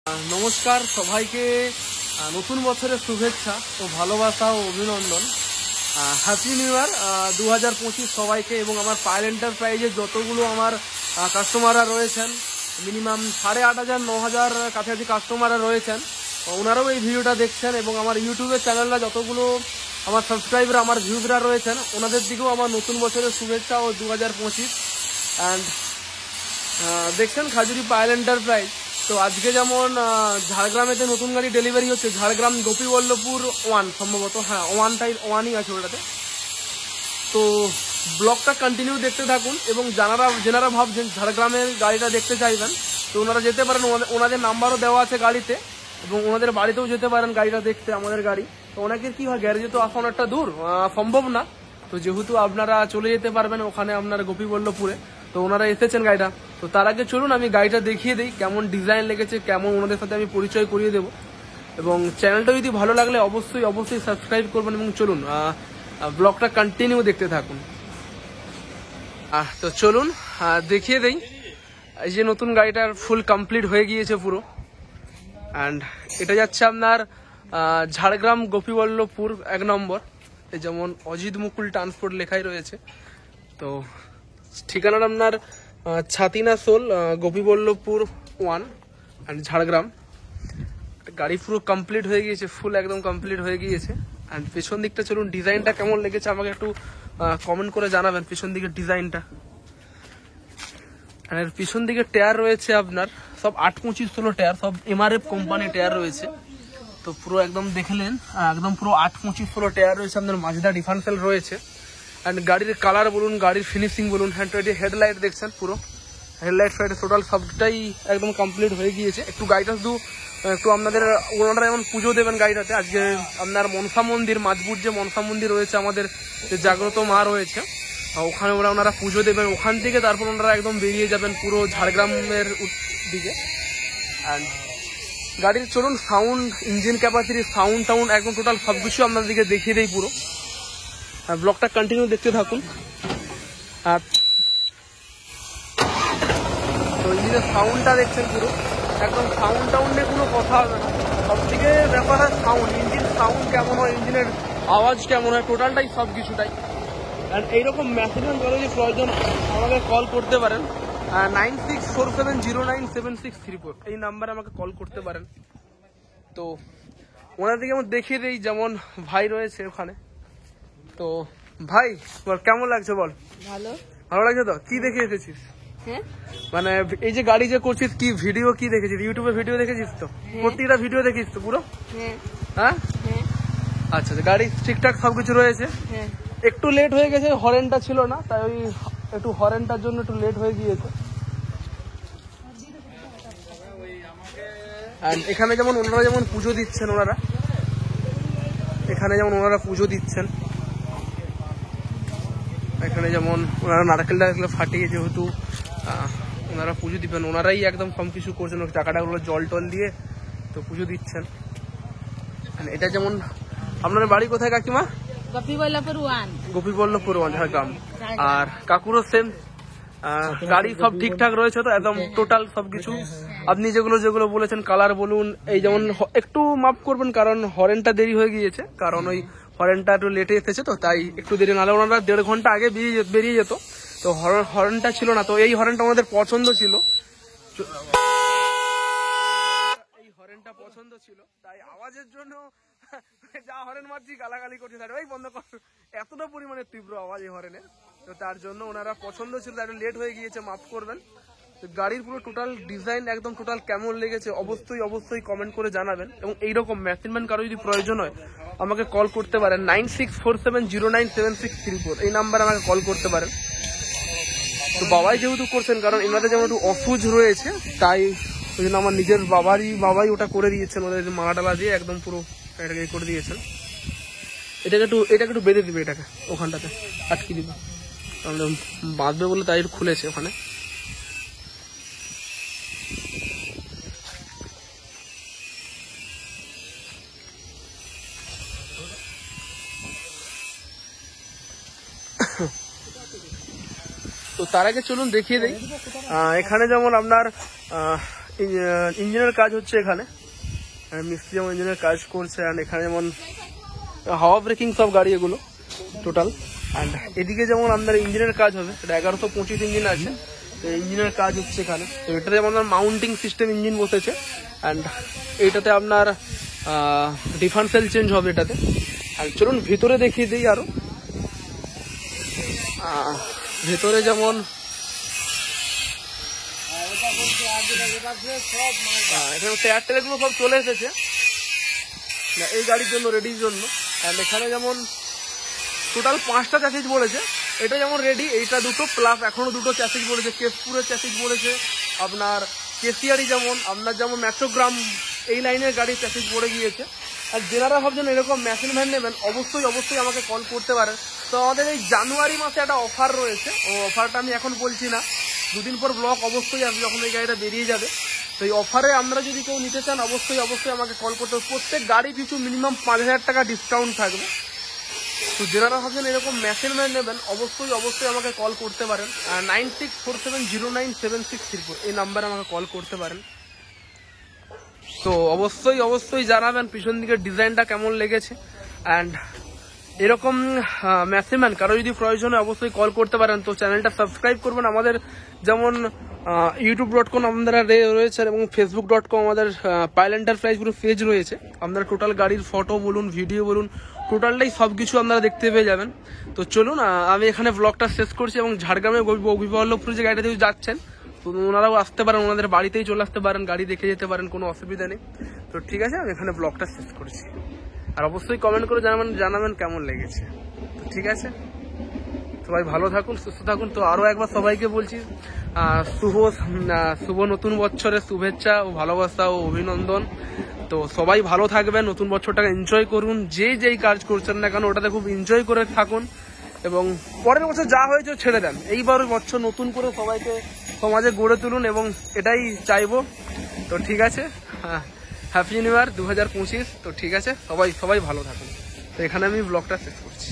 নমস্কার সবাইকে, নতুন বছরের শুভেচ্ছা ও ভালোবাসা ও অভিনন্দন। হ্যাপি নিউ ইয়ার 2025 সবাইকে। এবং আমার পায়েল এন্টারপ্রাইজের যতগুলো আমার কাস্টমাররা রয়েছেন, মিনিমাম 8,500 9,000 কাছাকাছি কাস্টমাররা রয়েছেন, ওনারাও এই ভিডিওটা দেখছেন। এবং আমার ইউটিউবের চ্যানেলরা যতগুলো আমার সাবস্ক্রাইবার, আমার ভিউজরা রয়েছেন, ওনাদের দিকেও আমার নতুন বছরের শুভেচ্ছা ও 2025। অ্যান্ড দেখছেন খাজুরি পায়েল এন্টারপ্রাইজ। তো আজকে যেমন ঝাড়গ্রামেতে নতুন গাড়ি ডেলিভারি হচ্ছে, ঝাড়গ্রাম গোপীবল্লভপুর 1 সম্ভবত, হ্যাঁ 1ই আছে ওটাতে। তো ব্লগটা কন্টিনিউ দেখতে থাকুন। এবং যেনারা ভাবছেন ঝাড়গ্রামের গাড়িটা দেখতে চাইবেন, তো ওনারা যেতে পারেন, ওনাদের নাম্বারও দেওয়া আছে গাড়িতে, এবং ওনাদের বাড়িতেও যেতে পারেন গাড়িটা দেখতে, আমাদের গাড়ি। তো ওনাকে কি হয়, গ্যারেজে তো আসা অনেকটা দূর, সম্ভব না। তো যেহেতু আপনারা চলে যেতে পারবেন ওখানে আপনার গোপীবল্লভপুরে, তো ওনারা এসেছেন গাড়িটা। তো তার আগে চলুন আমি গাড়িটা দেখিয়ে দিই, কেমন ডিজাইন লেগেছে, কেমন ওনাদের সাথে আমি পরিচয় করিয়ে দেবো। এবং চ্যানেলটা যদি ভালো লাগলে অবশ্যই সাবস্ক্রাইব করবেন। এবং চলুন ব্লগটা কন্টিনিউ দেখতে থাকুন। তো চলুন দেখিয়ে দেই। এই যে নতুন গাড়িটার ফুল কমপ্লিট হয়ে গিয়েছে পুরো। অ্যান্ড এটা যাচ্ছে আপনার ঝাড়গ্রাম গোপীবল্লভপুর 1 নম্বর, যেমন অজিত মুকুল ট্রান্সপোর্ট লেখাই রয়েছে। তো ঠিকানাটা আপনার ছাতিনাসোল, গোপীবল্লভপুর 1 অ্যান্ড ঝাড়গ্রাম। গাড়ি পুরো কমপ্লিট হয়ে গিয়েছে, ফুল একদম কমপ্লিট হয়ে গিয়েছে। অ্যান্ড পেছন দিকটা চলুন, ডিজাইনটা কেমন লেগেছে আমাকে একটু কমেন্ট করে জানাবেন পেছন দিকের ডিজাইনটা। আর পিছন দিকে টায়ার রয়েছে আপনার সব 8-25 টায়ার, সব এমআরএফ কোম্পানি টায়ার রয়েছে। তো পুরো একদম দেখলেন, একদম পুরো 8-25 টায়ার রয়েছে, আপনার মাজদা ডিফারেন্সিয়াল রয়েছে। অ্যান্ড গাড়ির কালার বলুন, গাড়ির ফিনিশিং বলুন, হেডলাইট দেখছেন, পুরো হেডলাইট ফাইট টোটাল সবটাই একদম কমপ্লিট হয়ে গিয়েছে। একটু গাড়িটা শুধু একটু আপনাদের ওনারা যেমন পুজো দেবেন গাড়িটাতে, আজকে আপনার মনসা মন্দির, মাঝপুর যে মনসা মন্দির রয়েছে আমাদের, যে জাগ্রত মা রয়েছে, ওখানে ওনারা পুজো দেবেন। ওখান থেকে তারপর ওনারা একদম বেরিয়ে যাবেন পুরো ঝাড়গ্রামের দিকে। অ্যান্ড গাড়ির চলুন সাউন্ড, ইঞ্জিন ক্যাপাসিটি, সাউন্ড একদম টোটাল সবকিছু আপনাদেরকে দেখিয়ে দেই পুরো। ব্লগটা কন্টিনিউ দেখতে থাকুন। আর তো ইঞ্জিনের সাউন্ডটা দেখছেন পুরো একদম, সাউন্ড নিয়ে কোনো কথা হবে না। সব থেকে ব্যাপার হয় সাউন্ড, ইঞ্জিন সাউন্ড কেমন হয়, ইঞ্জিনের আওয়াজ কেমন হয়, টোটালটাই সব কিছুটাই। আর এইরকম মেশিনমেন্ট করে যদি প্রয়োজন আমাকে কল করতে পারেন, 9647097634 এই নাম্বারে আমাকে কল করতে পারেন। তো ওনাদেরকে আমি দেখিয়ে দিই, যেমন ভাই রয়েছে ওখানে। তো ভাই বল, কেমন লাগছে বল? ভালো লাগছে তো? কি দেখে এসেছিস? মানে এই যে গাড়ি যে করছিস, কি ভিডিও কি দেখেছিস? ইউটিউবে ভিডিও দেখেছিস তো? প্রত্যেকটা ভিডিও দেখিস তো পুরো? হ্যাঁ। আচ্ছা, গাড়ি ঠিকঠাক সবকিছু রয়েছে। একটু লেট হয়ে গেছে, হরেনটা ছিল না, তাই ওই একটু হরেনটার জন্য একটু লেট হয়ে গিয়েছে। এখানে যেমন ওনারা যেমন পুজো দিচ্ছেন, এখানে যেমন ওনারা পুজো দিচ্ছেন, এখানে যেমন ওনারা নারকেল ফাটিয়ে, যেহেতু ওনারা পুজো দিবেন, ওনারাই একদম সব কিছু করছেন, চাকাটাগুলো জল টল দিয়ে তো পুজো দিচ্ছেন। এটা যেমন আপনার বাড়ি কোথায় কাকিমা? গোপীবল্লভপুর 1 ঝাড়গ্রাম। আর কাকুরও সেম। গাড়ি সব ঠিকঠাক রয়েছে তো একদম টোটাল সবকিছু? আপনি যেগুলো বলেছেন, কালার বলুন, এই যেমন একটু মাফ করবেন কারণ হরেনটা দেরি হয়ে গিয়েছে, কারণ ওই হরেনটা একটু লেটে এসেছে, তো তাই একটু দেরি, নাহলে ওনারা 1.5 ঘন্টা আগে বেরিয়ে যেত। তো হরেনটা ছিল না, তো এই হরেনটা আমাদের পছন্দ ছিল, তাই আওয়াজের জন্য যা হরেন মারছি গালাগালি করছে, ভাই বন্ধ কর, এতটা পরিমাণে তীব্র আওয়াজ এই হরেনের। তো তার জন্য ওনারা পছন্দ ছিল, তাই লেট হয়ে গিয়েছে, মাফ করবেন। গাড়ির পুরো টোটাল ডিজাইন একদম টোটাল কেমন লেগেছে অবশ্যই কমেন্ট করে জানাবেন। এবং এইরকম মেশিনম্যান কারো যদি প্রয়োজন হয় আমাকে কল করতে পারেন, 9647097634 এই নাম্বারে আমাকে কল করতে পারেন। তো বাবাই যেহেতু করছেন, কারণ এনাদের যেমন একটু অসুজ রয়েছে, তাই ওই জন্য আমার নিজের বাবাই ওটা করে দিয়েছেন, ওদের মালাটালা দিয়ে একদম পুরো এটাকে করে দিয়েছেন। এটাকে একটু বেঁধে দিবে, এটাকে ওখানটাতে আটকে দিবে, তাহলে বাঁধবে বলে তাই খুলেছে ওখানে। তো তার আগে চলুন দেখিয়ে দেই, এখানে যেমন আপনার ইঞ্জিনের কাজ হচ্ছে এখানে, মিস্ত্রি যেমন ইঞ্জিনের কাজ করছে। অ্যান্ড এখানে যেমন হাওয়া ব্রেকিং সব গাড়ি এগুলো টোটাল। অ্যান্ড এদিকে যেমন আপনার ইঞ্জিনের কাজ হবে, এটা 1125 ইঞ্জিন আছে, তো ইঞ্জিনের কাজ হচ্ছে এখানে। তো এটাতে যেমন আপনার মাউন্টিং সিস্টেম ইঞ্জিন বসেছে। অ্যান্ড এইটাতে আপনার ডিফারেন্সিয়াল চেঞ্জ হবে এটাতে। আর চলুন ভিতরে দেখিয়ে দিই আরো। ভেতরে যেমন এখানে টায়ার টেয়ারগুলো সব চলে এসেছে এই গাড়ির জন্য, রেডির জন্য। অ্যান্ড এখানে যেমন টোটাল 5টা চ্যাসিস বলেছে, এটা যেমন রেডি, এইটা দুটো প্লাস এখনো দুটো চ্যাসিস বলেছে, কেশপুরের চ্যাসিস বলেছে, আপনার কেসিয়ারি যেমন আপনার যেমন মেট্রোগ্রাম এই লাইনের গাড়ির চ্যাসিস পড়ে গিয়েছে। আর যারা ভাবছেন এরকম মেশিন ভ্যান নেবেন, অবশ্যই অবশ্যই আমাকে কল করতে পারেন। তো আমাদের এই জানুয়ারি মাসে একটা অফার রয়েছে, ও অফারটা আমি এখন বলছি না, দুদিন পর ব্লগ অবশ্যই আসবে যখন এই গাড়িটা বেরিয়ে যাবে। তো এই অফারে আমরা যদি কেউ নিতে চান অবশ্যই অবশ্যই আমাকে কল করতে হবে। প্রত্যেক গাড়ি পিছু মিনিমাম 5000 টাকা ডিসকাউন্ট থাকবে। তো যারা ভাবছেন এরকম মেশিন ভ্যান নেবেন অবশ্যই অবশ্যই আমাকে কল করতে পারেন। 9647097634 এই নাম্বারে আমাকে কল করতে পারেন। তো অবশ্যই অবশ্যই জানাবেন পিছন দিকের ডিজাইনটা কেমন লেগেছে। অ্যান্ড এরকম মেশিন ভ্যান কারো যদি প্রয়োজন হয় অবশ্যই কল করতে পারেন। তো চ্যানেলটা সাবস্ক্রাইব করবেন। আমাদের যেমন youtube.com আমাদের রয়েছে এবং facebook.com আমাদের পাইল এন্টারপ্রাইজ পুরো পেজ রয়েছে। আপনারা টোটাল গাড়ির ফটো বলুন, ভিডিও বলুন, টোটালটাই সব কিছু আপনারা দেখতে পেয়ে যাবেন। তো চলুন আমি এখানে ব্লগটা শেষ করছি। এবং ঝাড়গ্রামে গোপীবল্লভপুর যে গাড়িটা যদি যাচ্ছেন তো ওনারাও আসতে পারেন, ওনাদের বাড়িতেই চলে আসতে পারেন, গাড়ি দেখে যেতে পারেন, কোনো অসুবিধা নেই। তো ঠিক আছে, আমি এখানে ব্লগটা শেষ করছি। আর অবশ্যই কমেন্ট করে জানাবেন কেমন লেগেছে। তো ঠিক আছে, সবাই ভালো থাকুন, সুস্থ থাকুন। তো আরও একবার সবাইকে বলছি শুভ নতুন বছরের শুভেচ্ছা ও ভালোবাসা ও অভিনন্দন। তো সবাই ভালো থাকবেন, নতুন বছরটাকে এনজয় করুন, যেই কাজ করছেন না কেন ওটাতে খুব এনজয় করে থাকুন। এবং পরের বছর যা হয়েছে ছেড়ে দেন, এইবার বছর নতুন করে সবাইকে সমাজে গড়ে তুলুন এবং এটাই চাইবো। তো ঠিক আছে, হ্যাপি নিউ ইয়ার 2025। তো ঠিক আছে, সবাই ভালো থাকুন। তো এখানে আমি ব্লগটা শেষ করছি।